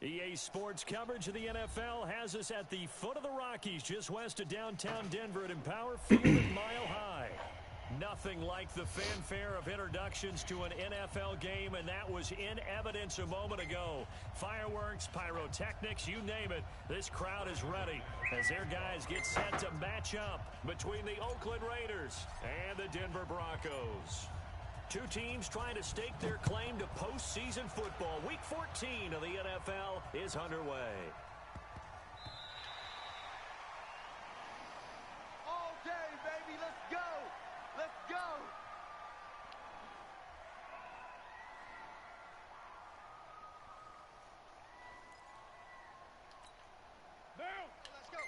EA Sports coverage of the NFL has us at the foot of the Rockies, just west of downtown Denver at Empower Field at Mile High. Nothing like the fanfare of introductions to an NFL game, and that was in evidence a moment ago. Fireworks, pyrotechnics, you name it. This crowd is ready as their guys get set to match up between the Oakland Raiders and the Denver Broncos. Two teams trying to stake their claim to postseason football. Week 14 of the NFL is underway. All day, baby. Let's go. Let's go. Now. Let's go.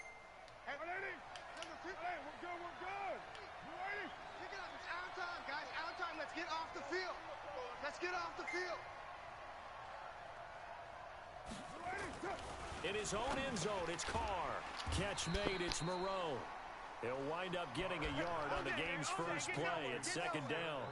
Hey, ready? Number 2. Hey, we're good. We're good. You ready? Pick it up. It's our time, guys. Our time. Let's get off the field. Let's get off the field. In his own end zone, it's Carr. Catch made, it's Moreau. He'll wind up getting a yard on the game's first play at second down.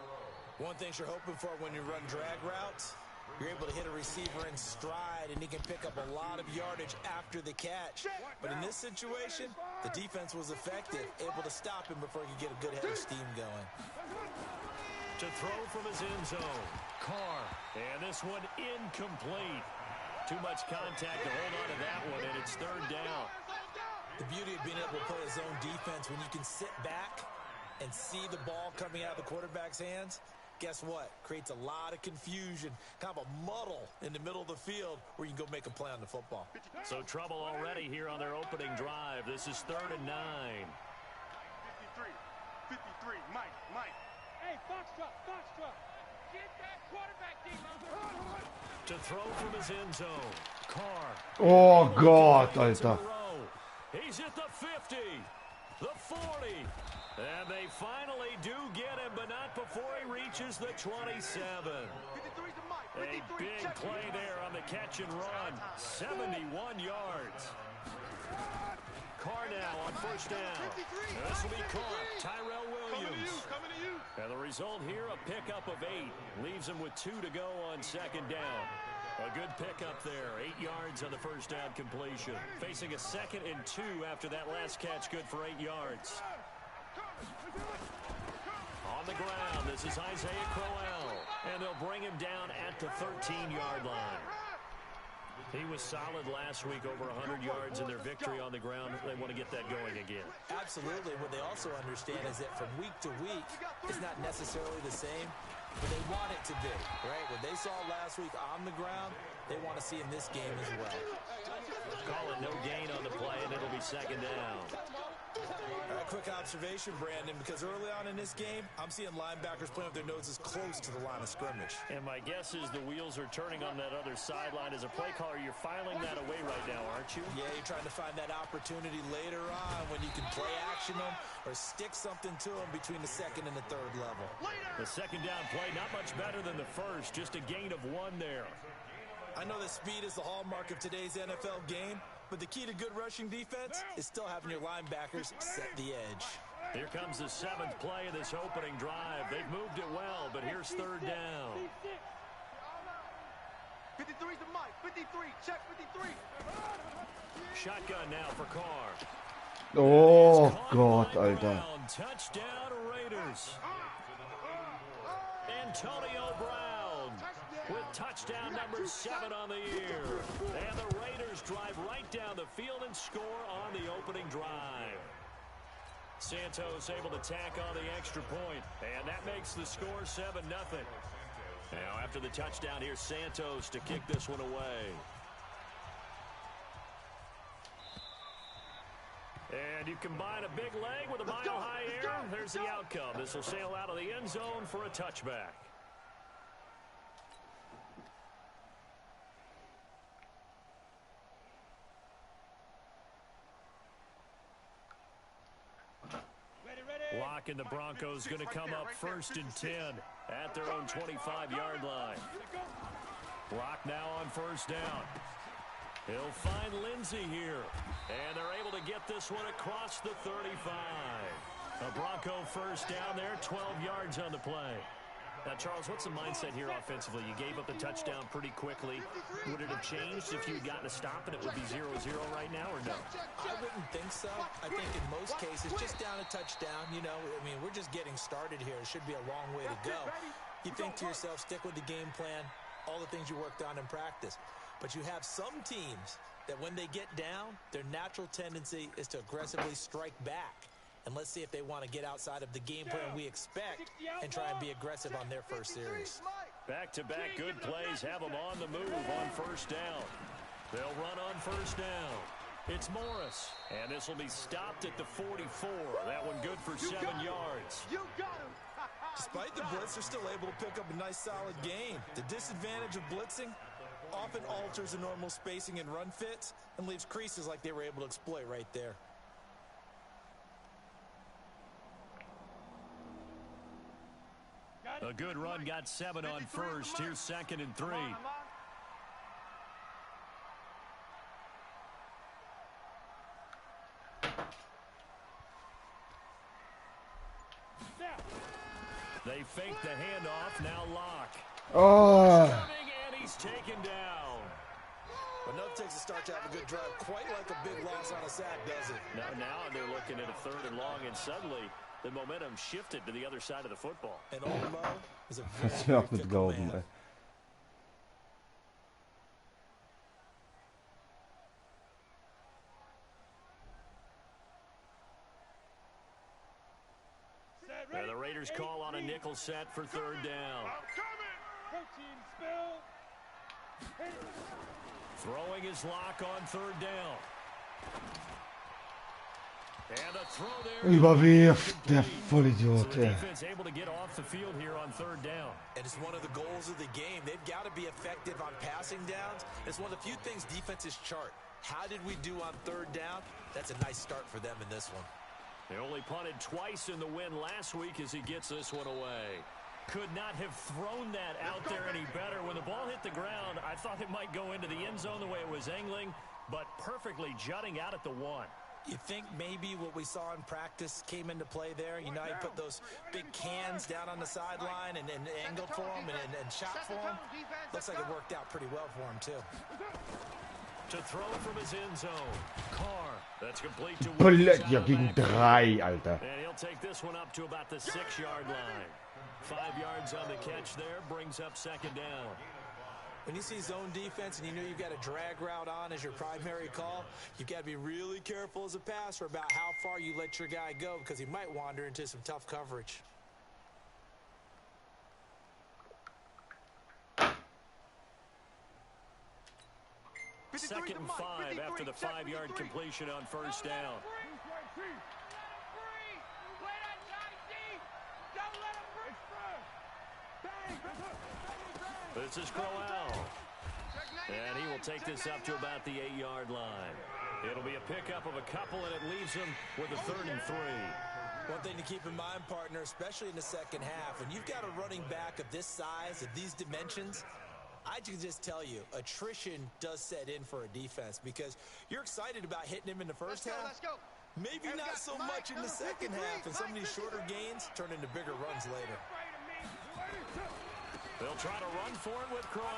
One thing you're hoping for when you run drag routes, you're able to hit a receiver in stride inside, and he can pick up a lot of yardage after the catch. But in this situation, the defense was effective, able to stop him before he could get a good head of steam going. To throw from his end zone, Carr. And this one incomplete. Too much contact to hold on to that one, and it's third down. The beauty of being able to play a zone defense when you can sit back and see the ball coming out of the quarterback's hands, guess what? Creates a lot of confusion, kind of a muddle in the middle of the field where you can go make a play on the football. So trouble already here on their opening drive. This is 3rd and 9. 53, Mike. Hey, Foxtrot. Get that quarterback, D-Mo. To throw from his end zone, Carr. Oh Gott, Alter. He's at the 50, the 40, and they finally do get him, but not before he reaches the 27. A big play there on the catch and run, 71 yards. Carr now on first down. This will be caught. Tyrell Williams. And the result here, a pickup of 8. Leaves him with 2 to go on second down. A good pickup there. 8 yards on the first down completion. Facing a 2nd and 2 after that last catch, good for 8 yards. On the ground, this is Isaiah Crowell. And they'll bring him down at the 13-yard line. He was solid last week, over 100 yards in their victory on the ground. They want to get that going again. Absolutely. What they also understand is that from week to week, it's not necessarily the same, but they want it to be, right? What they saw last week on the ground, they want to see in this game as well. Call it no gain on the play, and it'll be second down. All right, quick observation, Brandon, because early on in this game, I'm seeing linebackers playing with their noses close to the line of scrimmage. And my guess is the wheels are turning on that other sideline. As a play caller, you're filing that away right now, aren't you? Yeah, you're trying to find that opportunity later on when you can play action them or stick something to them between the 2nd and the 3rd level. The second down play, not much better than the first, just a gain of 1 there. I know that speed is the hallmark of today's NFL game, but the key to good rushing defense is still having your linebackers set the edge. Here comes the 7th play of this opening drive. They've moved it well, but here's third down. 53's to Mike. 53. Check 53. Shotgun now for Carr. Oh Gott, Alter. Touchdown Raiders. Antonio Brown with touchdown number 7 on the year. And the Raiders drive right down the field and score on the opening drive. Santos able to tack on the extra point, and that makes the score 7-0. Now after the touchdown, here's Santos to kick this one away. And you combine a big leg with a mile-high air, there's the outcome. This will sail out of the end zone for a touchback. Lock and the Broncos going to come up 1st and 10 at their own 25-yard line. Lock now on first down. He'll find Lindsey here. And they're able to get this one across the 35. A Bronco first down there, 12 yards on the play. Now, Charles, what's the mindset here offensively? You gave up the touchdown pretty quickly. Would it have changed if you had gotten a stop and it would be 0-0 right now, or no? I wouldn't think so. I think in most cases, just down a touchdown, you know, I mean, we're just getting started here. It should be a long way to go. You think to yourself, stick with the game plan, all the things you worked on in practice. But you have some teams that when they get down, their natural tendency is to aggressively strike back. And let's see if they want to get outside of the game plan we expect and try and be aggressive on their first series. Back-to-back good plays have them on the move on first down. They'll run on first down. It's Morris, and this will be stopped at the 44. That one good for 7 yards. You got him. Despite the blitz, they're still able to pick up a nice, solid gain. The disadvantage of blitzing often alters the normal spacing and run fits and leaves creases like they were able to exploit right there. A good run, got 7 on first. Here's 2nd and 3. They fake the handoff, now Lock. Oh. And he's taken down. But no, it takes a start to have a good drive. Quite like a big loss on a sack, does it? Now they're looking at a 3rd and long, and suddenly the momentum shifted to the other side of the football. And old Mo is a Kannst du very, mir very auch nicht fickle glauben, man. ey. And the Raiders call on a nickel set for 3rd down. Protein spill. Throwing his lock on 3rd down. And the throw there. Überwirft, der Vollidiot, So the ey. defense able to get off the field here on 3rd down. And it's one of the goals of the game. They've got to be effective on passing downs. It's one of the few things defenses chart. How did we do on 3rd down? That's a nice start for them in this one. They only punted twice in the win last week as he gets this one away. Could not have thrown that out there any better. When the ball hit the ground, I thought it might go into the end zone the way it was angling, but perfectly jutting out at the 1. You think maybe what we saw in practice came into play there? You know, he put those big cans down on the sideline and angled for him and shot for him. Looks like it worked out pretty well for him, too. To throw from his end zone. Carr. That's complete to Blöd, ja, gegen 3, Alter. And he'll take this one up to about the 6-yard line. 5 yards on the catch there, brings up 2nd down. When you see zone defense and you know you've got a drag route on as your primary call, you've got to be really careful as a passer about how far you let your guy go because he might wander into some tough coverage. Second and 5 after the 5-yard completion on 1st down. This is Crowell. And he will take this up to about the 8-yard line. It'll be a pickup of a couple, and it leaves him with a 3rd and 3. One thing to keep in mind, partner, especially in the second half, when you've got a running back of this size, of these dimensions, I can just tell you, attrition does set in for a defense because you're excited about hitting him in the first half. Let's go. Maybe not so much in the second half, and some of these shorter gains turn into bigger runs later. They'll try to run for it with Crowell.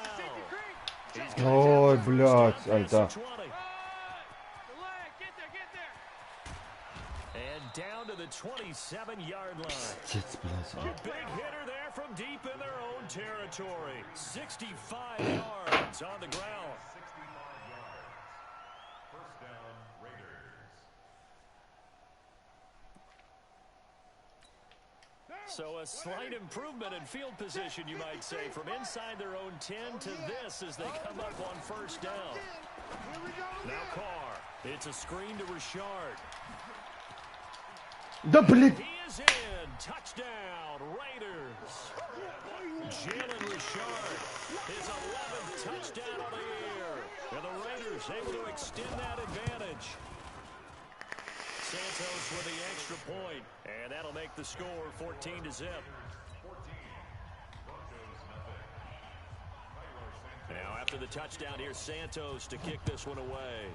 Ой, блядь, Alter. And down to the 27-yard line. Jetzt, blöd. A big hitter there from deep in their own territory. 65 yards on the ground. First down, Raiders. So a slight improvement in field position, you might say, from inside their own 10 to this as they come up on 1st down. Now Carr. It's a screen to Richard. Да, блядь. He is in. Touchdown, Raiders. Jalen Richard, his 11th touchdown of the year. And the Raiders able to extend that advantage. Santos with the extra point, and that'll make the score 14-0. Now after the touchdown, here's Santos to kick this one away.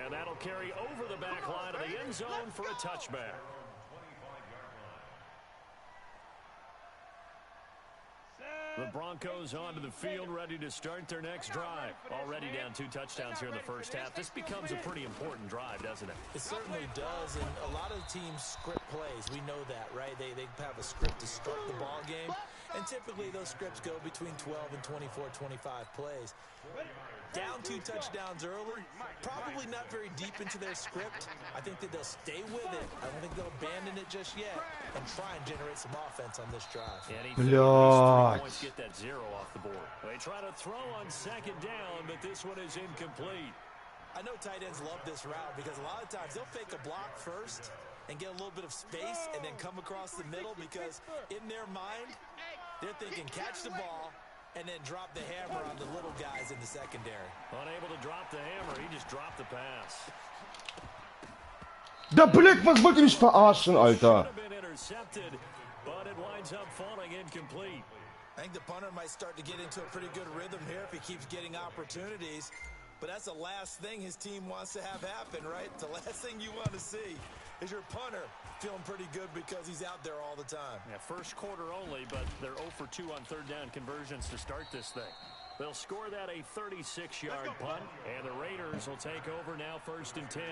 And that'll carry over the back line of the end zone for a touchback. The Broncos onto the field, ready to start their next drive. Already down 2 touchdowns here in the first half. This becomes a pretty important drive, doesn't it? It certainly does, and a lot of teams script plays. We know that, right? They have a script to start the ball game, and typically those scripts go between 12 and 24, 25 plays. Down 2 touchdowns early, probably not very deep into their script. I think that they'll stay with it. I don't think they'll abandon it just yet and try and generate some offense on this drive. And he Блядь. points, get that 0 off the board. They try to throw on 2nd down, but this one is incomplete. I know tight ends love this route because a lot of times they'll fake a block first and get a little bit of space and then come across the middle because in their mind, they're thinking catch the ball and then drop the hammer on the little guys in the secondary. Unable to drop the hammer, he just dropped the pass. Da, blöd, was wollt ihr mich verarschen, Alter? Should have been intercepted, but it winds up falling incomplete. I think the punter might start to get into a pretty good rhythm here if he keeps getting opportunities. But that's the last thing his team wants to have happen, right? It's the last thing you want to see. is your punter feeling pretty good because he's out there all the time. Yeah, first quarter only, but they're 0 for 2 on third down conversions to start this thing. They'll score that a 36-yard punt, and the Raiders will take over now 1st and 10.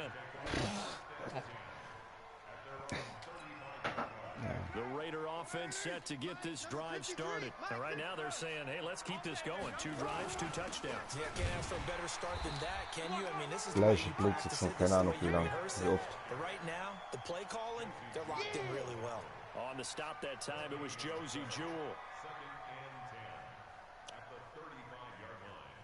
The Raider offense set to get this drive started. And right now they're saying, hey, let's keep this going. 2 drives, 2 touchdowns. Yeah, can't ask for a better start than that, can you? I mean, this is Gleiche Blitz jetzt noch, keine Ahnung wie lang, wie oft. But right now, the play calling, they're locked in really well. On the stop that time, it was Josie Jewell. 2nd and 10 at the 35-yard line.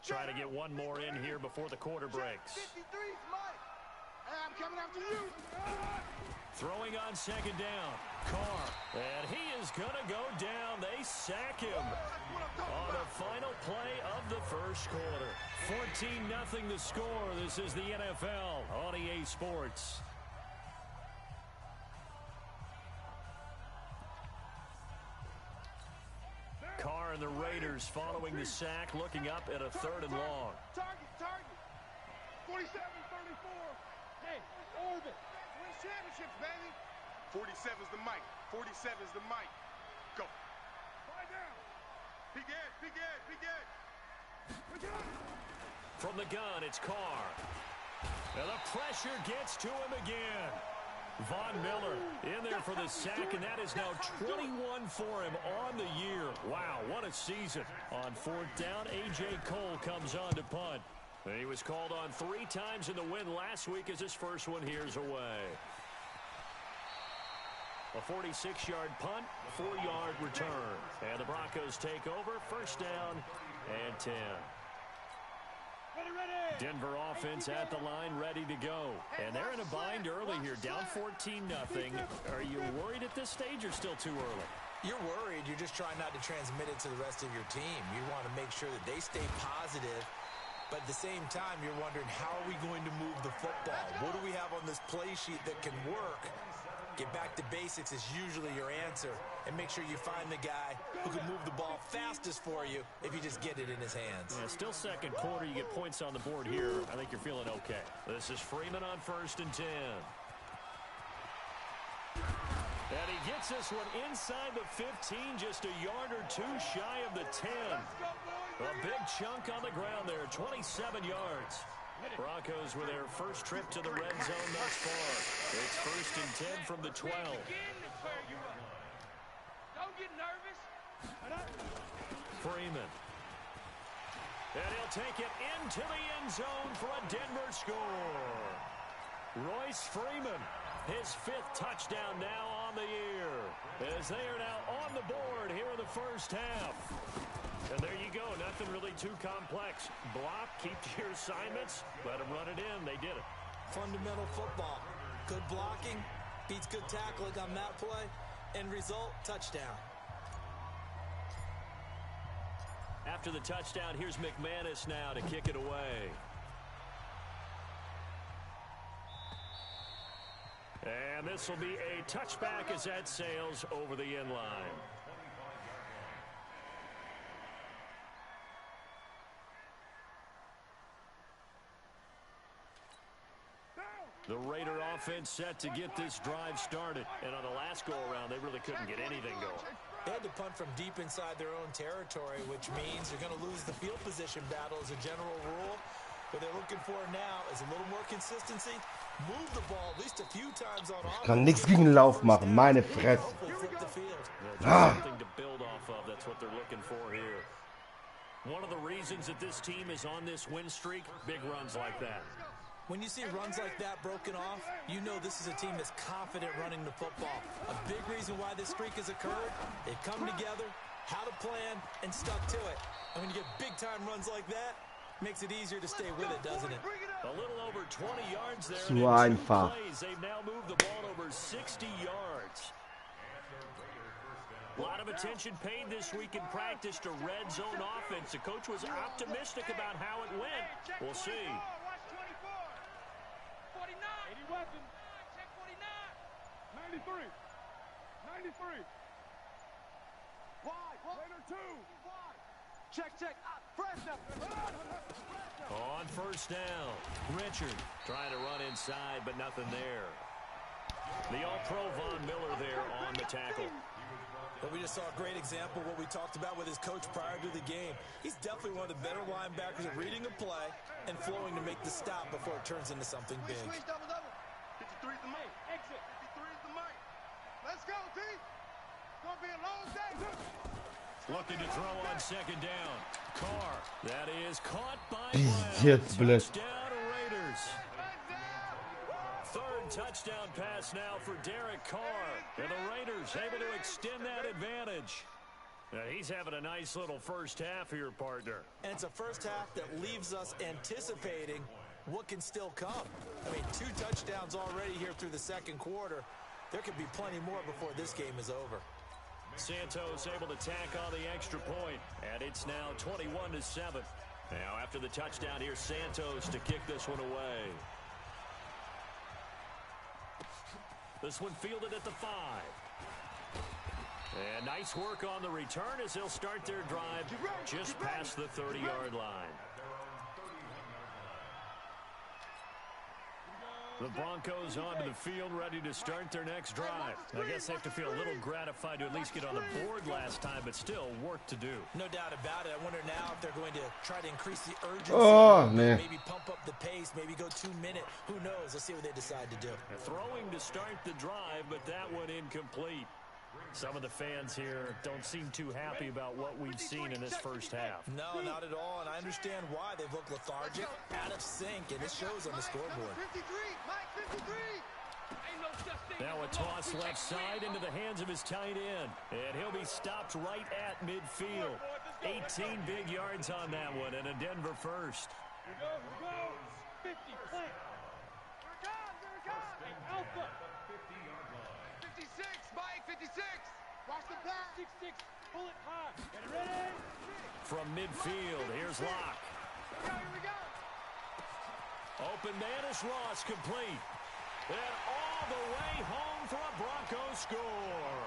Try to get one more in here before the quarter breaks. 53's Mike. Hey, I'm coming after you. Throwing on 2nd down. Carr. And he is going to go down. They sack him on the final play of the first quarter. 14-0 the score. This is the NFL on EA Sports. Carr and the Raiders following the sack, looking up at a 3rd and long. Target. 47, 34. Hey, orbit. Win championships, baby. 47's the mic. 47's the mic. Go. Lie down. Big Ed. From the gun, it's Carr. And the pressure gets to him again. Von Miller in there for the sack, and that is now 21 for him on the year. Wow, what a season. On 4th down, A.J. Cole comes on to punt. And he was called on 3 times in the win last week as his first one here's away. A 46-yard punt, 4-yard return. And the Broncos take over, 1st down and 10. Denver offense at the line, ready to go. And they're in a bind early here, down 14-0. Are you worried at this stage or still too early? You're worried. You're just trying not to transmit it to the rest of your team. You want to make sure that they stay positive. But at the same time, you're wondering, how are we going to move the football? What do we have on this play sheet that can work? Get back to basics is usually your answer. And make sure you find the guy who can move the ball fastest for you if you just get it in his hands. Yeah, still 2nd quarter. You get points on the board here. I think you're feeling okay. This is Freeman on 1st and 10. And he gets this one inside the 15, just a yard or 2 shy of the 10. A big chunk on the ground there, 27 yards. Broncos with their first trip to the red zone thus far. It's 1st and 10 from the 12. Don't get nervous. Freeman. And he'll take it into the end zone for a Denver score. Royce Freeman, his 5th touchdown now on the year, as they are now on the board here in the first half. And there you go, nothing really too complex. Block, keep to your assignments, let them run it in. They did it. Fundamental football. Good blocking beats good tackling on that play. End result, touchdown. After the touchdown, here's McManus now to kick it away. And this will be a touchback as that sails over the end line. The Raider offense set to get this drive started. And on the last go-around, they really couldn't get anything going. They had to punt from deep inside their own territory, which means they're going to lose the field position battle as a general rule. What they're looking for now is a little more consistency. Move the ball at least a few times on offense. Kann nichts gegen den Lauf machen, meine Fresse. Something to build off of. That's what they're looking for here. One of the reasons that this team is on this win streak, big runs like that. When you see runs like that broken off, you know this is a team that's confident running the football. A big reason why this streak has occurred, they've come together, had a plan, and stuck to it. And when you get big-time runs like that, makes it easier to stay with it, doesn't it? A little over 20 yards there. So einfach. They've now moved the ball over 60 yards. A lot of attention paid this week in practice to red zone offense. The coach was optimistic about how it went. We'll see. 80 weapons. Check 49. 93. 93. Wide. Raider 2. Wide. Check, check. Fresh now. On first down, Richard trying to run inside, but nothing there. The All-Pro Von Miller there on the tackle. But we just saw a great example of what we talked about with his coach prior to the game. He's definitely one of the better linebackers at reading a play and flowing to make the stop before it turns into something big. Switch, double, double. 53's the mic. Exit. 53's the mic. Let's go, D. It's going to be a long day. Looking to throw on second down. Carr, that is caught by Пиздец, Brown. блядь. Touchdown Raiders. Third touchdown pass now for Derek Carr. And the Raiders able to extend that advantage. Now he's having a nice little first half here, partner. And it's a first half that leaves us anticipating what can still come. I mean, 2 touchdowns already here through the second quarter. There could be plenty more before this game is over. Santos able to tack on the extra point, and it's now 21-7. Now after the touchdown, here's Santos to kick this one away. This one fielded at the 5. And nice work on the return as they'll start their drive just past the 30-yard line. The Broncos onto the field, ready to start their next drive. I guess they have to feel a little gratified to at least get on the board last time, but still work to do. No doubt about it. I wonder now if they're going to try to increase the urgency. Oh, man. Maybe pump up the pace, maybe go 2-minute. Who knows? Let's see what they decide to do. Throwing to start the drive, but that one incomplete. Some of the fans here don't seem too happy about what we've seen in this first half. No, not at all, and I understand why. They've looked lethargic, out of sync, and it shows on the scoreboard. 53, Mike 53. Ain't no such thing. Now a toss left side into the hands of his tight end, and he'll be stopped right at midfield. 18 big yards on that one, and a Denver first. Here we go. 50, plant. Here it comes. Alpha. 56, Mike 56. Watch the pass. 6-6, pull it high. Get it ready. From midfield, here's Locke. Here we go. Open man is Ross, complete. And all the way home for a Broncos score.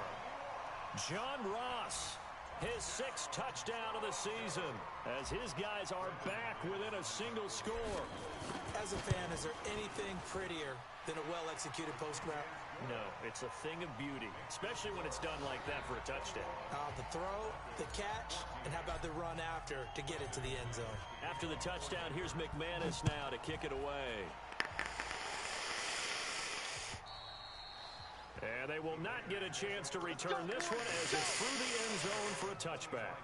John Ross, his 6th touchdown of the season, as his guys are back within a single score. As a fan, is there anything prettier than a well-executed post route? No, it's a thing of beauty, especially when it's done like that for a touchdown. The throw, the catch, and how about the run after to get it to the end zone? After the touchdown, here's McManus now to kick it away. And they will not get a chance to return this one as it's through the end zone for a touchback.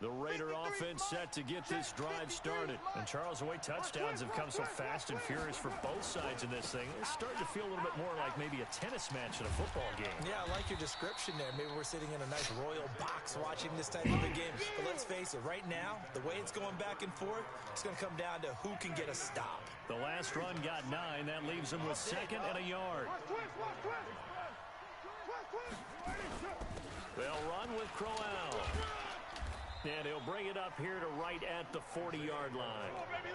The Raider offense set to get this drive started. And Charles, the way touchdowns have come so fast and furious for both sides in this thing, it's starting to feel a little bit more like maybe a tennis match in a football game. Yeah, I like your description there. Maybe we're sitting in a nice royal box watching this type of a game. But let's face it, right now, the way it's going back and forth, it's going to come down to who can get a stop. The last run got 9. That leaves them with 2nd and a yard. They'll run with Crowell. And he'll bring it up here to right at the 40-yard line.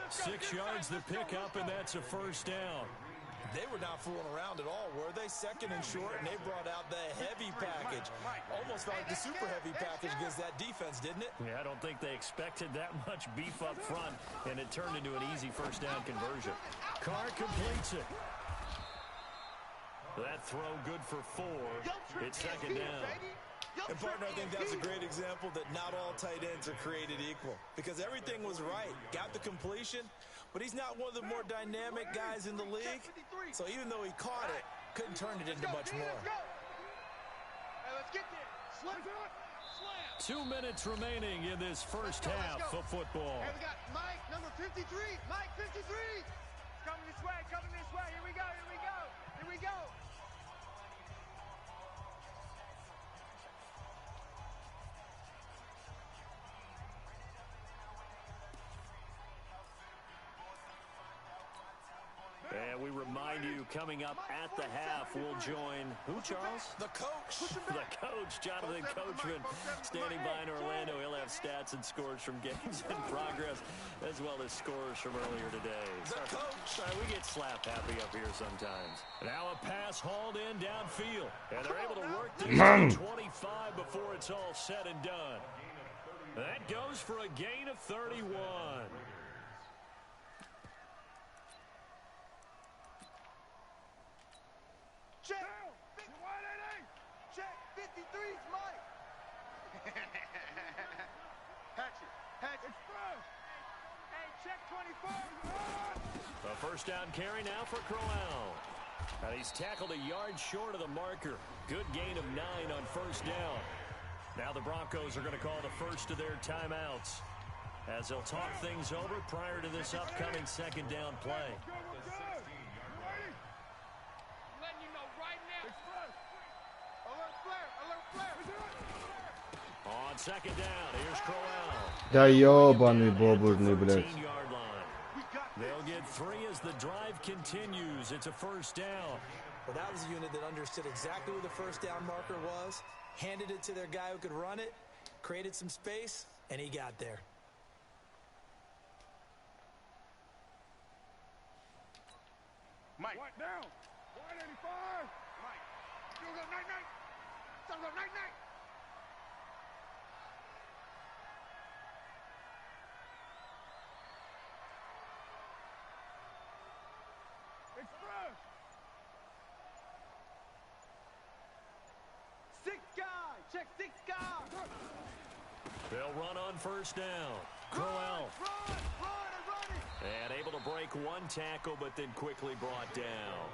6 yards the pickup, and that's a first down. They were not fooling around at all, were they? 2nd and short, and they brought out the heavy package. Almost felt like the super heavy package against that defense, didn't it? Yeah, I don't think they expected that much beef up front, and it turned into an easy first down conversion. Carr completes it. That throw good for 4. It's 2nd down. And, partner, I think that's a great example that not all tight ends are created equal. Because everything was right. Got the completion, but he's not one of the more dynamic guys in the league. So even though he caught it, couldn't turn it into much more. Let's get there. 2 minutes remaining in this first half of football. And we got Mike, number 53. Mike 53. Coming this way, coming this way. Here we go, here we go. Here we go. And we remind you, coming up at the half, we'll join who, Charles? The coach. The coach, Jonathan Coachman, standing by in Orlando. He'll have stats and scores from games in progress, as well as scores from earlier today. The coach. Sorry, we get slap happy up here sometimes. Now a pass hauled in downfield, and they're able to work this to 25 before it's all said and done. That goes for a gain of 31. Check. Check. 53's Mike. Hatchet. Hey, check 24. A first down carry now for Crowell. And he's tackled a yard short of the marker. Good gain of 9 on first down. Now the Broncos are going to call the first of their timeouts, as they'll talk things over prior to this upcoming second down play. Letting you know right now. Alert flare. On second down, here's Crowell. Da jebany boburny, blядь. 14-yard line. They'll get 3 as the drive continues. It's a first down. Well, that was a unit that understood exactly where the first down marker was, handed it to their guy who could run it, created some space, and he got there. Mike. What down? 185. Mike. You go night. Son of a night. Express. 6 guy. Check 6 guy. They'll run on first down. Crowell. Run it. And able to break one tackle, but then quickly brought down.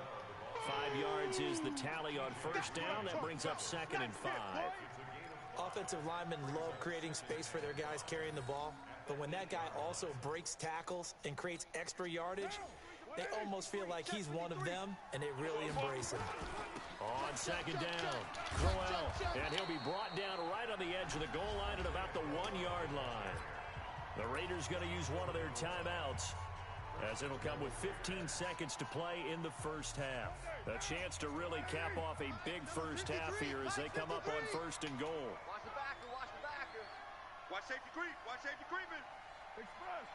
5 yards is the tally on first down. That brings up second and 5. Offensive linemen love creating space for their guys carrying the ball, but when that guy also breaks tackles and creates extra yardage, they almost feel like he's one of them, and they really embrace him. On second down, Crowell, and he'll be brought down right on the edge of the goal line at about the 1-yard line. The Raiders going to use one of their timeouts, as it'll come with 15 seconds to play in the first half. A chance to really cap off a big first half here as they come up on first and goal. Watch the backer. Watch safety creeping. Express.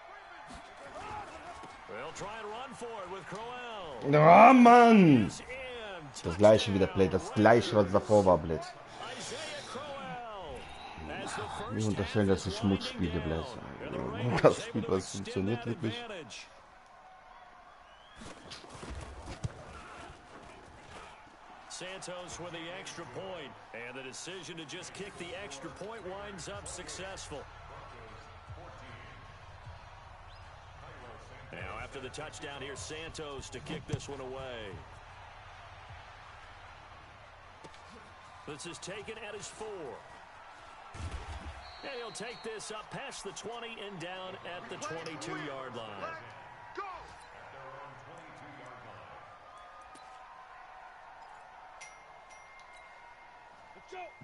They'll try and run for it with Crowell. Ah, Mann! Is in. Das gleiche wieder, blöd. Das gleiche, was davor war, blöd. Isaiah Crowell as the Wir first unterstellen, dass ich Schmutz spiele, blöd. Das Spiel, was funktioniert wirklich. Santos with the extra point, and the decision to just kick the extra point winds up successful. Now after the touchdown, here's Santos to kick this one away. This is taken at his 4. And he'll take this up past the 20 and down at the 22-yard line. Go.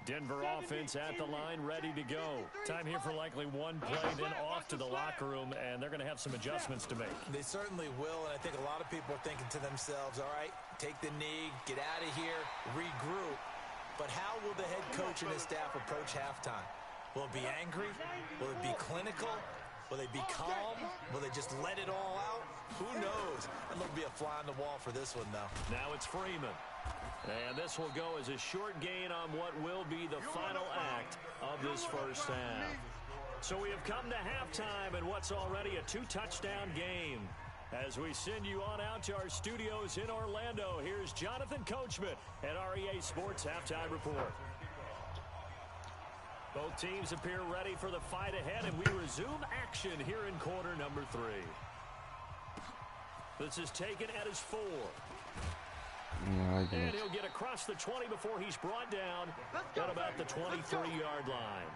Denver offense at the line, ready to go. Time here for likely one play, then off to the locker room, and they're going to have some adjustments to make. They certainly will, and I think a lot of people are thinking to themselves, all right, take the knee, get out of here, regroup. But how will the head coach and his staff approach halftime? Will it be angry? Will it be clinical? Will they be calm? Will they just let it all out? Who knows? And there'll be a fly on the wall for this one, though. Now it's Freeman. And this will go as a short gain on what will be the final act of this first half. So we have come to halftime in what's already a 2-touchdown game. As we send you on out to our studios in Orlando, here's Jonathan Coachman at REA Sports Halftime Report. Both teams appear ready for the fight ahead, and we resume action here in quarter number 3. This is taken at his 4. And he'll get across the 20 before he's brought down at about the 23-yard line.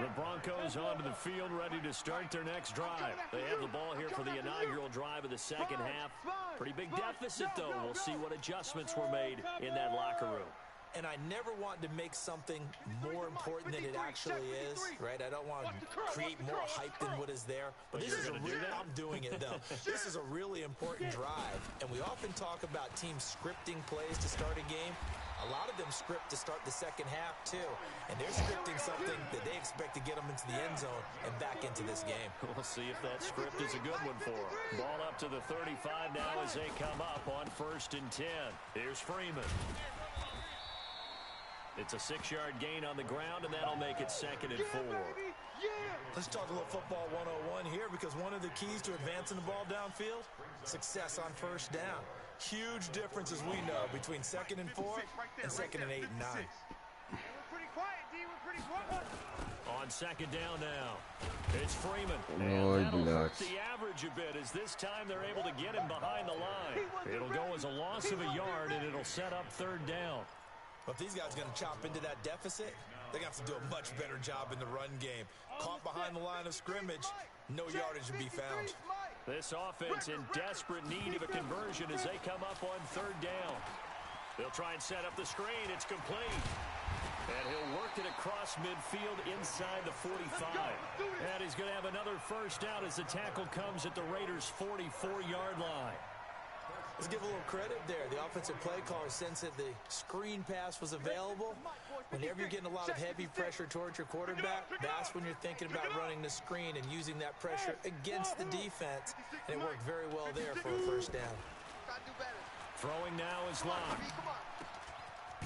The Broncos onto the field, ready to start their next drive. They have the ball here for the inaugural drive of the second half. Pretty big deficit, though. We'll see what adjustments were made in that locker room. and I never want to make something more important than it actually is, right? I don't want to create more hype than what is there. But this is I'm doing it, though. This is a really important drive, and we often talk about teams scripting plays to start a game. A lot of them script to start the second half, too. And they're scripting something that they expect to get them into the end zone and back into this game. We'll see if that script is a good one for them. Ball up to the 35 now as they come up on 1st and 10. Here's Freeman. It's a 6-yard gain on the ground, and that'll make it 2nd and 4. Let's talk a little football 101 here, because one of the keys to advancing the ball downfield, success on 1st down. Huge difference, as we know, between 2nd and 4 and 2nd and 8 and 9. We're pretty quiet, D. We're pretty quiet. On 2nd down now, it's Freeman. Ой, And that'll hurt блядь. the average a bit, as this time they're able to get him behind the line. It'll go as a loss of a yard, and it'll set up 3rd down. But if these guys are going to chop into that deficit, they're going to have to do a much better job in the run game. Caught behind the line of scrimmage, no yardage to be found. This offense in desperate need of a conversion as they come up on 3rd down. They'll try and set up the screen. It's complete. And he'll work it across midfield inside the 45. And he's going to have another 1st down as the tackle comes at the Raiders' 44-yard line. Let's give a little credit there. The offensive play caller sensed that the screen pass was available. Whenever you're getting a lot of heavy pressure towards your quarterback, that's when you're thinking about running the screen and using that pressure against the defense. And it worked very well there for a 1st down. Throwing now is Locke.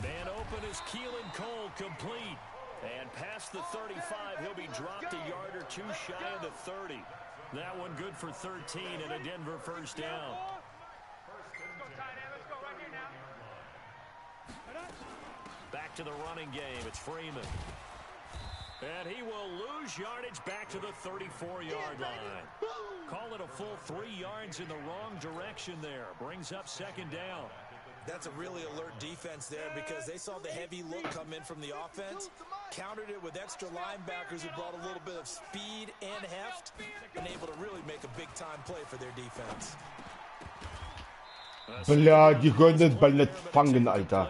Man open is Keelan Cole, complete. And past the 35, he'll be dropped a yard or two shy of the 30. That one good for 13 and a Denver 1st down. Back to the running game. It's Freeman. And he will lose yardage back to the 34-yard line. Call it a full 3 yards in the wrong direction there. Brings up 2nd down. That's a really alert defense there, because they saw the heavy look come in from the offense, countered it with extra linebackers who brought a little bit of speed and heft, and able to really make a big-time play for their defense. Bля, die können den Ball nicht fangen, Alter.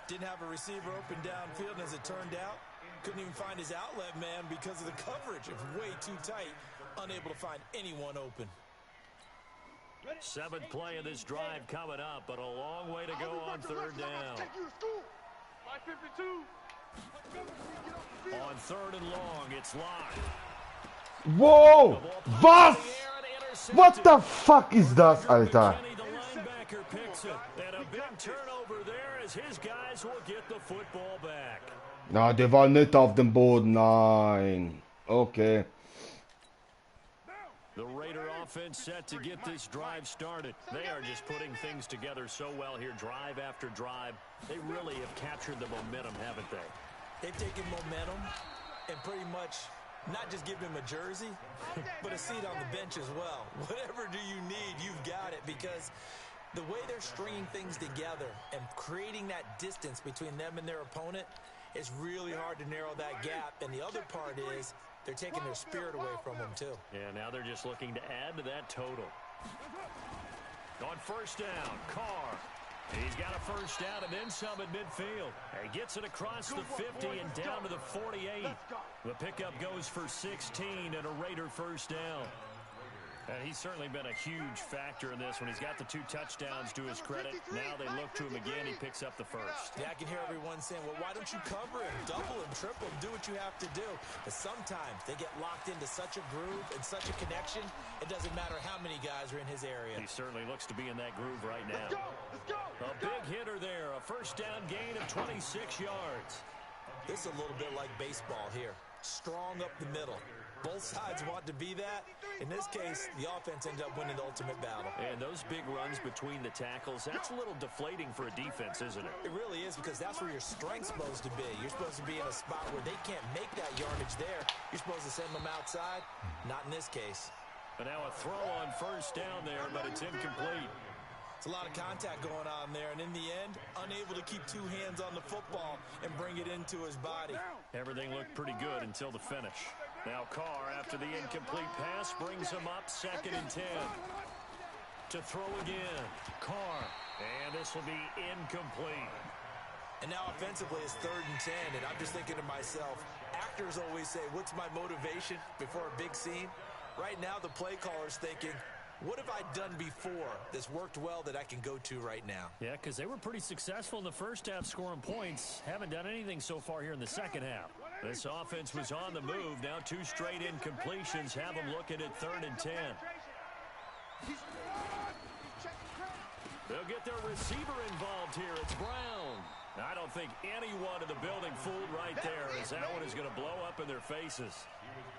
Didn't have a receiver open downfield, and as it turned out, couldn't even find his outlet man because of the coverage. It was way too tight, unable to find anyone open. 7th play of this drive coming up, but a long way to go on 3rd down. On 3rd and long, it's Locke. Wow! Was? What the fuck is das, Alter? The linebacker picks it, and a big turnover there as his guys will get the football back. Na, der war nicht auf dem Boden, nein. Okay. The Raider offense set to get this drive started. They are just putting things together so well here, drive after drive. They really have captured the momentum, haven't they? They've taken momentum and pretty much not just given him a jersey, but a seat on the bench as well. Whatever do you need, you've got it, because the way they're stringing things together and creating that distance between them and their opponent, it's really hard to narrow that gap. And the other part is they're taking their spirit away from them, too. Yeah, now they're just looking to add to that total. On 1st down, Carr. He's got a 1st down and then some at midfield. He gets it across the 50 and down to the 48. The pickup goes for 16 and a Raider 1st down. And he's certainly been a huge factor in this one. He's got the 2 touchdowns to his credit. Now they look to him again. He picks up the 1st. Yeah, I can hear everyone saying, well, why don't you cover him, double him, triple him, do what you have to do. But sometimes they get locked into such a groove and such a connection, it doesn't matter how many guys are in his area. He certainly looks to be in that groove right now. A big hitter there. A 1st down gain of 26 yards. This is a little bit like baseball here. Strong up the middle. Both sides want to be that. In this case, the offense ended up winning the ultimate battle. And those big runs between the tackles, that's a little deflating for a defense, isn't it? It really is, because that's where your strength's supposed to be. You're supposed to be in a spot where they can't make that yardage there. You're supposed to send them outside. Not in this case. And now a throw on 1st down there, but it's incomplete. It's a lot of contact going on there, and in the end, unable to keep 2 hands on the football and bring it into his body. Everything looked pretty good until the finish. Now Carr, after the incomplete pass, brings him up 2nd and 10. To throw again, Carr, and this will be incomplete. And now offensively it's 3rd and 10, and I'm just thinking to myself, actors always say, what's my motivation before a big scene? Right now the play caller's thinking, what have I done before that's worked well that I can go to right now? Yeah, because they were pretty successful in the first half scoring points. Haven't done anything so far here in the second half. This offense was on the move. Now 2 straight incompletions have them looking at 3rd and 10. They'll get their receiver involved here. It's Brown. I don't think anyone in the building fooled right there, as that one is going to blow up in their faces.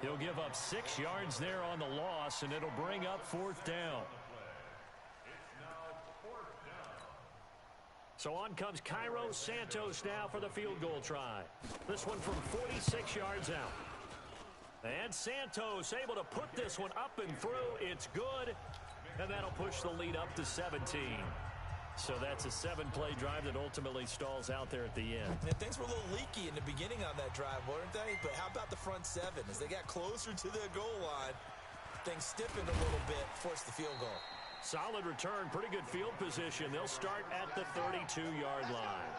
He'll give up 6 yards there on the loss, and it'll bring up 4th down. So on comes Cairo Santos now for the field goal try. This one from 46 yards out. And Santos able to put this one up and through. It's good, and that'll push the lead up to 17. So that's a 7-play drive that ultimately stalls out there at the end. And things were a little leaky in the beginning on that drive, weren't they? But how about the front 7? As they got closer to the goal line, things stiffened a little bit, forced the field goal. Solid return, pretty good field position. They'll start at the 32-yard line.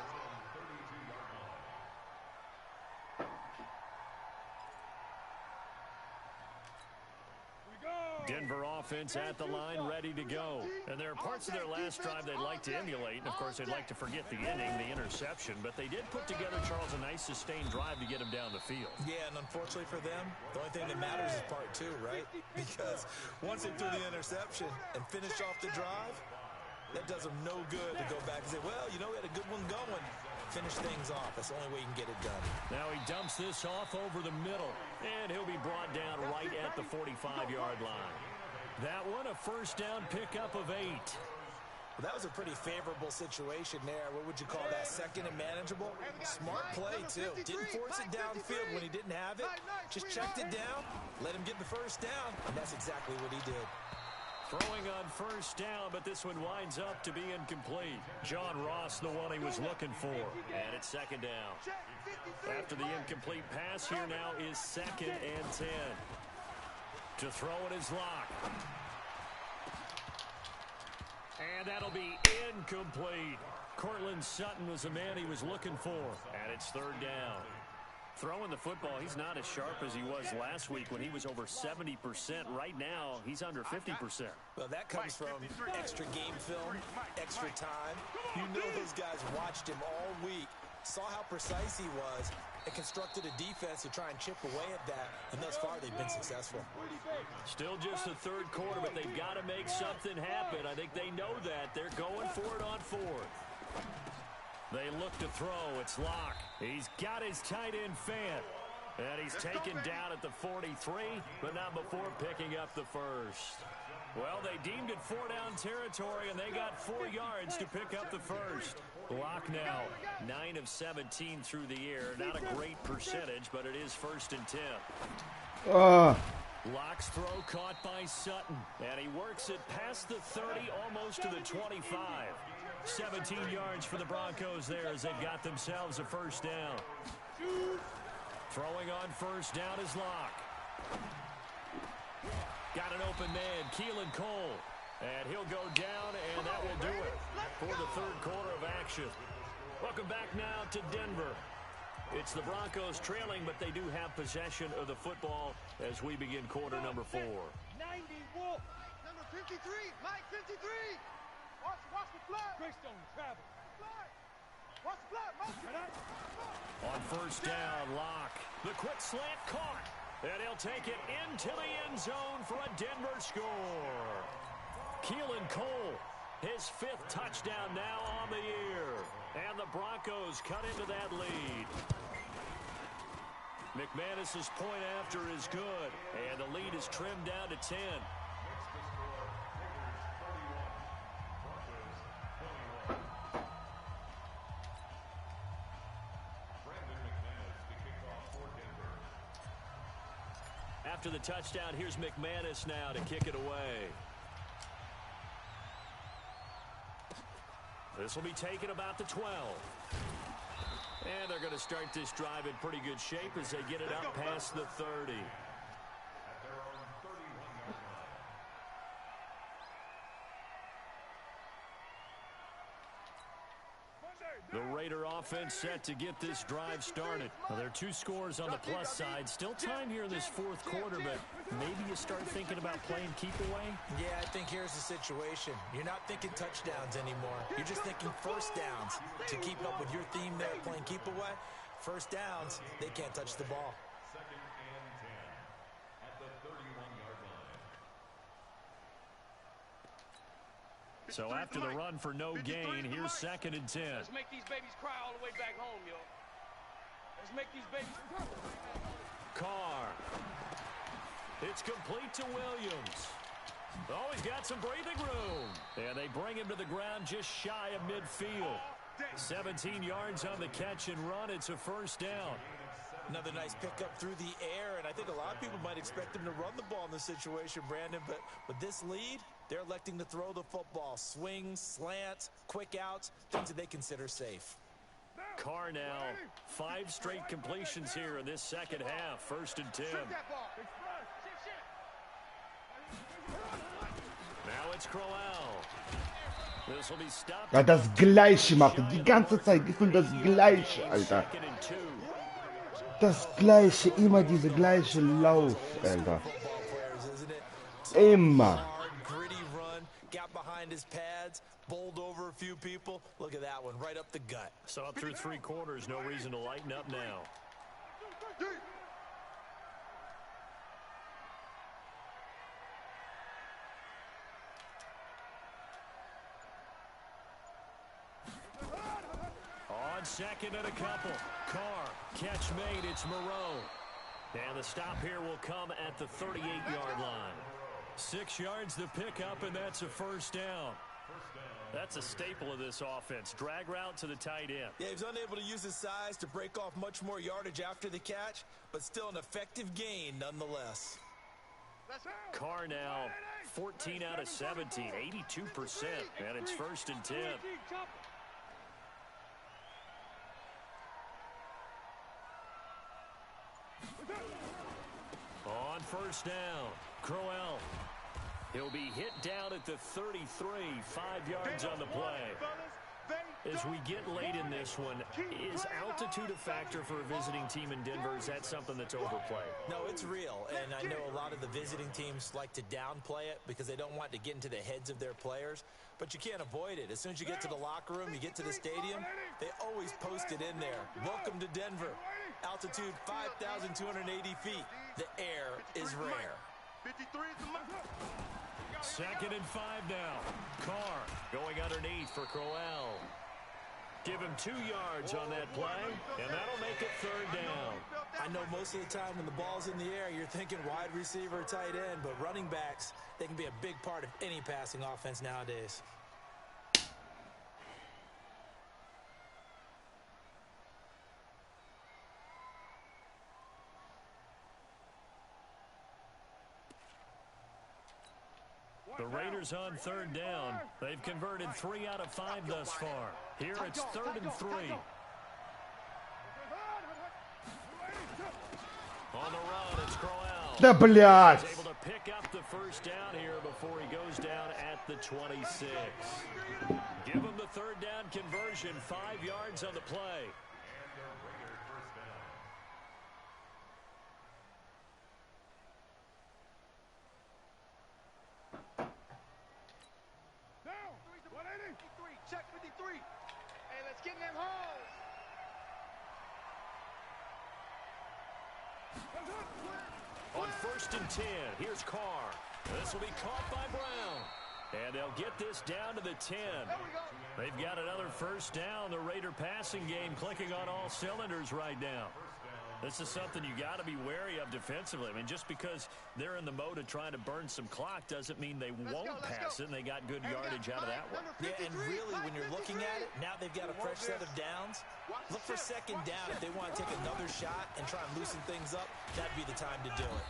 Denver offense at the line, ready to go. And there are parts of their last drive they'd like to emulate. And, of course, they'd like to forget the inning, the interception. But they did put together, Charles, a nice sustained drive to get him down the field. Yeah, and unfortunately for them, the only thing that matters is part 2, right? Because once they threw the interception and finished off the drive, that does them no good to go back and say, well, you know, we had a good one going. Finish things off. That's the only way you can get it done. Now he dumps this off over the middle, and he'll be brought down right at the 45-yard line. That one, a first down pickup of 8. Well, that was a pretty favorable situation there. What would you call that? Second and manageable? Smart play, too. Didn't force it downfield when he didn't have it. Just checked it down, let him get the first down, and that's exactly what he did. Throwing on first down, but this one winds up to be incomplete. John Ross, the one he was looking for. And it's 2nd down. After the incomplete pass, here now is 2nd and 10. To throw it is Locke. And that'll be incomplete. Cortland Sutton was the man he was looking for. And it's 3rd down. Throwing the football, he's not as sharp as he was last week when he was over 70%. Right now, he's under 50%. Well, that comes from extra game film, extra time. You know those guys watched him all week, saw how precise he was, and constructed a defense to try and chip away at that. And thus far, they've been successful. Still just the 3rd quarter, but they've got to make something happen. I think they know that. They're going for it on 4th. They look to throw. It's Locke. He's got his tight end Fant. And he's taken down at the 43, but not before picking up the first. Well, they deemed it 4-down territory, and they got 4 yards to pick up the first. Locke now 9 of 17 through the air. Not a great percentage, but it is 1st and 10. Locke's throw caught by Sutton, and he works it past the 30, almost to the 25. 17 yards for the Broncos there as they've got themselves a first down. Throwing on first down is Locke. Got an open man, Keelan Cole. And he'll go down, and that will do it for the 3rd quarter of action. Welcome back now to Denver. It's the Broncos trailing, but they do have possession of the football as we begin quarter number 4. 90 Wolf. Number 53, Mike 53. Watch the flag. Greystone travel. Watch the flag, Mike. On first down, Locke. The quick slant caught. And he'll take it into the end zone for a Denver score. Keelan Cole, his 5th touchdown now on the year. And the Broncos cut into that lead. McManus's point after is good. And the lead is trimmed down to 10. After the touchdown, here's McManus now to kick it away. This will be taken about the 12. And they're going to start this drive in pretty good shape as they get it up past the 30. The Raider offense set to get this drive started. Well, there are 2 scores on the plus side. Still time here in this fourth quarter, but maybe you start thinking about playing keep away? Yeah, I think here's the situation. You're not thinking touchdowns anymore. You're just thinking first downs. To keep up with your theme there, playing keep away, first downs, they can't touch the ball. Second and 10 at the 31-yard line. So after the run for no gain, here's second and 10. Let's make these babies cry all the way back home, yo. Let's make these babies cry. Carr. It's complete to Williams. Oh, he's got some breathing room. And they bring him to the ground just shy of midfield. 17 yards on the catch and run. It's a first down. Another nice pickup through the air, and I think a lot of people might expect him to run the ball in this situation, Brandon, but with this lead, they're electing to throw the football. Swings, slants, quick outs, things that they consider safe. Carr now, 5 straight completions here in this second half. First and 10. Now it's Crowell. This will be stopped. Ja, das Gleiche machen. Die ganze Zeit gefühlt das Gleiche, Alter. Second and 2. Das Gleiche, immer diese gleiche Lauf, Alter. Immer. Gritty run, got behind his pads, bowled over a few people. Look at that one, right up the gut. So up through 3 quarters, no reason to lighten up now. On second and a couple. Carr, catch made, it's Moreau. And the stop here will come at the 38-yard line. 6 yards the pickup, and that's a first down. That's a staple of this offense. Drag route to the tight end. Yeah, he was unable to use his size to break off much more yardage after the catch, but still an effective gain nonetheless. Carr now 14 out of 17, 82%, and it's first and 10. On first down, Crowell. He'll be hit down at the 33, 5 yards on the play. As we get late in this one, is altitude a factor for a visiting team in Denver? Is that something that's overplayed? No, it's real, and I know a lot of the visiting teams like to downplay it because they don't want to get into the heads of their players, but you can't avoid it. As soon as you get to the locker room, you get to the stadium, they always post it in there. Welcome to Denver. Altitude 5,280 feet. The air is rare. 53 is the mark. Second and 5 now. Carr going underneath for Crowell. Give him 2 yards on that play, and that'll make it third down. I know most of the time when the ball's in the air, you're thinking wide receiver, tight end, but running backs, they can be a big part of any passing offense nowadays. The Raiders on third down. They've converted 3 out of 5 thus far. Here it's third and 3. On the run, it's Crowell. Да, блядь! He's able to pick up the first down here before he goes down at the 26. Give him the third down conversion, 5 yards on the play. Check 53. Hey, let's get in them holes. On first and 10, here's Carr. This will be caught by Brown. And they'll get this down to the 10. They've got another first down. The Raider passing game clicking on all cylinders right now. This is something you got to be wary of defensively. I mean, just because they're in the mode of trying to burn some clock doesn't mean they won't pass it, and they got good yardage out of that one. Yeah, and really, when you're looking at it, now they've got a fresh set of downs. Look for second down if they want to take another shot and try and loosen things up. That'd be the time to do it.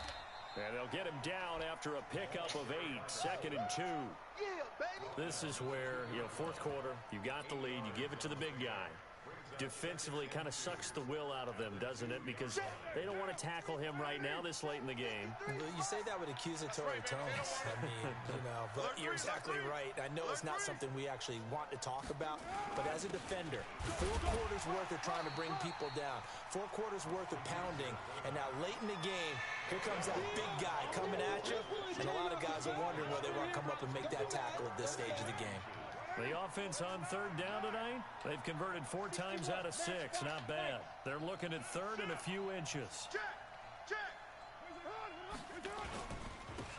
And they'll get him down after a pickup of 8, second and 2. This is where, fourth quarter, you got the lead, you give it to the big guy. defensively kind of sucks the will out of them, doesn't it? Because they don't want to tackle him right now this late in the game. You say that with accusatory tones. I mean, but you're exactly right. I know it's not something we actually want to talk about, but as a defender, 4 quarters worth of trying to bring people down, 4 quarters worth of pounding, and now late in the game, here comes that big guy coming at you, and a lot of guys are wondering whether they want to come up and make that tackle at this stage of the game. The offense on 3rd down tonight, they've converted 4 times out of 6. Not bad. They're looking at 3rd and a few inches.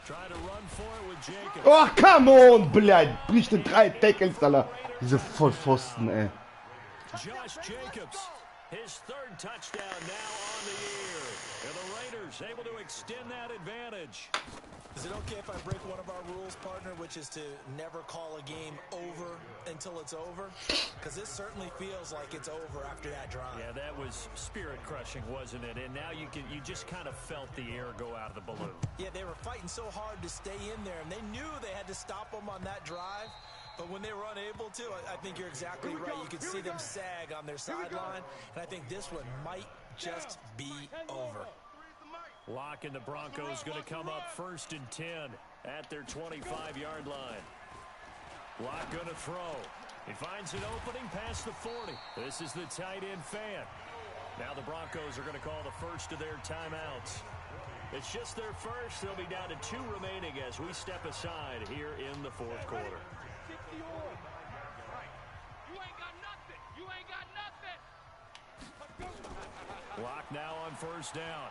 Try to run for it with Jacobs. Oh, come on, blядь. Bricht den 3 Tackles, Alter. Diese Vollpfosten, ey. Josh Jacobs, his 3rd touchdown now on the year. And the Raiders able to extend that advantage. Is it okay if I break one of our rules, partner, which is to never call a game over until it's over? Because this certainly feels like it's over after that drive. Yeah, that was spirit-crushing, wasn't it? And now you just kind of felt the air go out of the balloon. Yeah, they were fighting so hard to stay in there, and they knew they had to stop them on that drive. But when they were unable to, I think you're exactly right. You could see them sag on their sideline, and I think this one might just be over. Lock and the Broncos going to come up 1st and 10 at their 25-yard line. Lock going to throw. He finds an opening past the 40. This is the tight end fan. Now the Broncos are going to call the first of their timeouts. It's just their first. They'll be down to 2 remaining as we step aside here in the 4th quarter. You ain't got nothing. You ain't got nothing. Lock now on 1st down.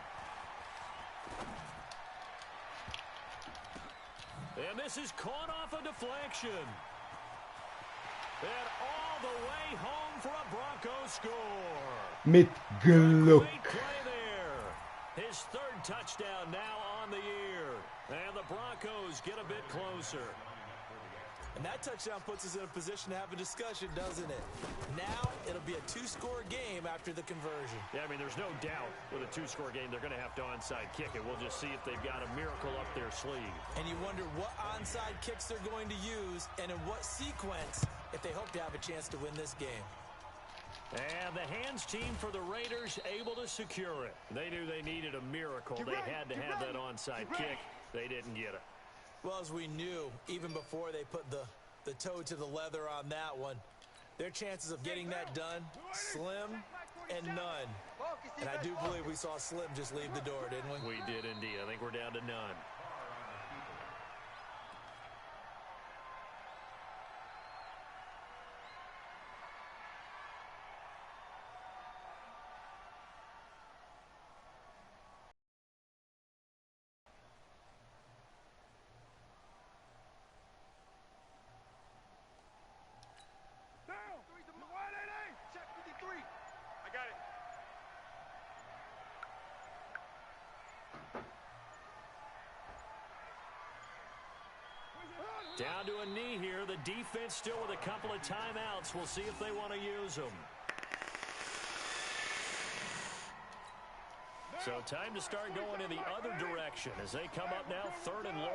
And this is caught off a deflection. And all the way home for a Broncos score. Mit Glück. Great play there. His 3rd touchdown now on the year. And the Broncos get a bit closer. And that touchdown puts us in a position to have a discussion, doesn't it? Now it'll be a 2-score game after the conversion. Yeah, I mean, there's no doubt with a 2-score game they're going to have to onside kick it. We'll just see if they've got a miracle up their sleeve. And you wonder what onside kicks they're going to use and in what sequence if they hope to have a chance to win this game. And the hands team for the Raiders able to secure it. They knew they needed a miracle. They had to have that onside kick. They didn't get it. Well, as we knew, even before they put the toe to the leather on that one, their chances of getting that done, slim and none. And I do believe we saw Slim just leave the door, didn't we? We did indeed. I think we're down to none. Down to a knee here. The defense still with a couple of timeouts. We'll see if they want to use them. So time to start going in the other direction as they come up now 3rd and long.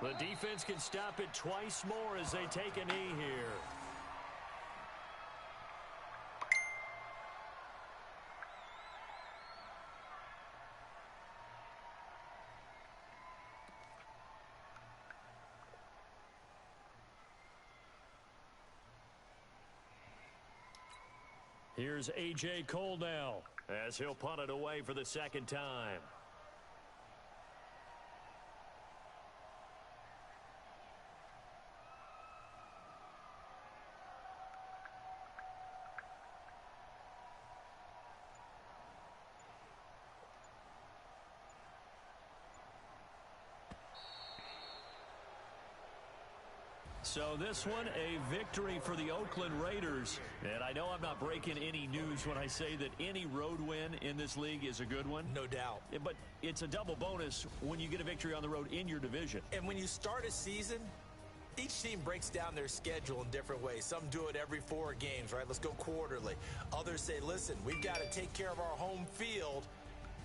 The defense can stop it twice more as they take a knee here. Here's A.J. Cole now as he'll punt it away for the 2nd time. So this one, a victory for the Oakland Raiders. And I know I'm not breaking any news when I say that any road win in this league is a good one. No doubt. But it's a double bonus when you get a victory on the road in your division. And when you start a season, each team breaks down their schedule in different ways. Some do it every 4 games, right? Let's go quarterly. Others say, listen, we've got to take care of our home field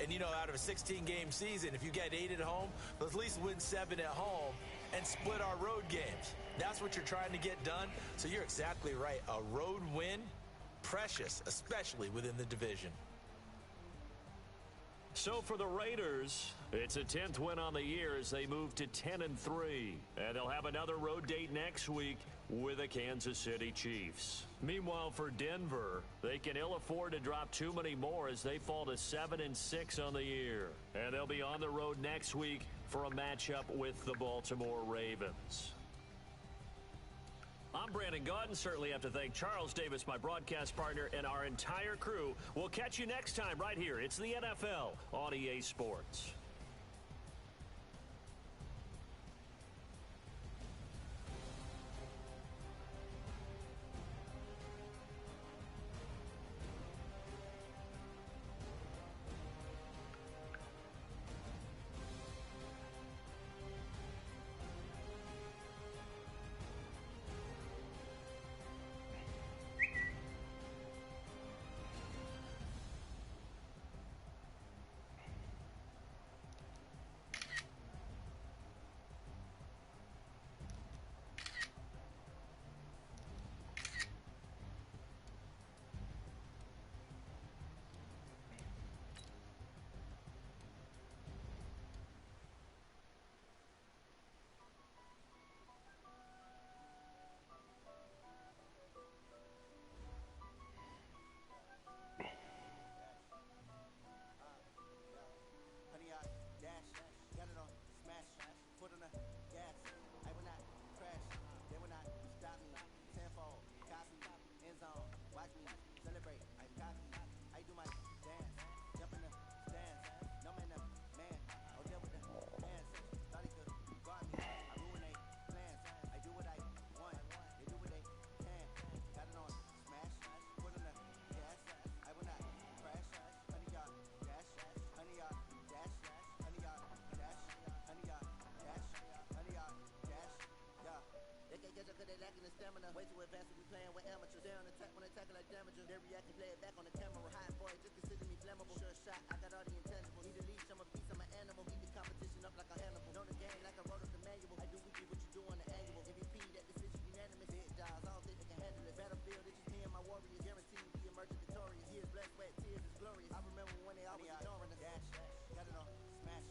And, you know, out of a 16-game season, if you get 8 at home, let's at least win 7 at home and split our road games. That's what you're trying to get done. So you're exactly right. A road win, precious, especially within the division. So for the Raiders, it's a 10th win on the year as they move to 10-3. And they'll have another road date next week with the Kansas City Chiefs. Meanwhile, for Denver, they can ill afford to drop too many more as they fall to 7-6 on the year. And they'll be on the road next week for a matchup with the Baltimore Ravens. I'm Brandon Gaudin. Certainly have to thank Charles Davis, my broadcast partner, and our entire crew. We'll catch you next time right here. It's the NFL on EA Sports. Lacking the stamina, way too advanced to be playing with amateurs. Stay on attack when attacking like damager. They react and play it back on the camera. Hot boy, just consider me flammable. Sure shot, I got all the intangibles. Need a leash, I'm a piece, I'm an animal. Eat the competition up like a Hannibal. Know the game like I wrote up the manual. I do weekly what you do on the annual. MVP, that decision unanimous. Big dogs, I don't think they can handle it. Battlefield, it's just me and my warriors. Guaranteed we emerge victorious. Years, blood, sweat, tears is glorious. I remember when they always ignoring us. Dash, got it on, smash,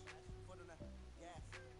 foot on the gas.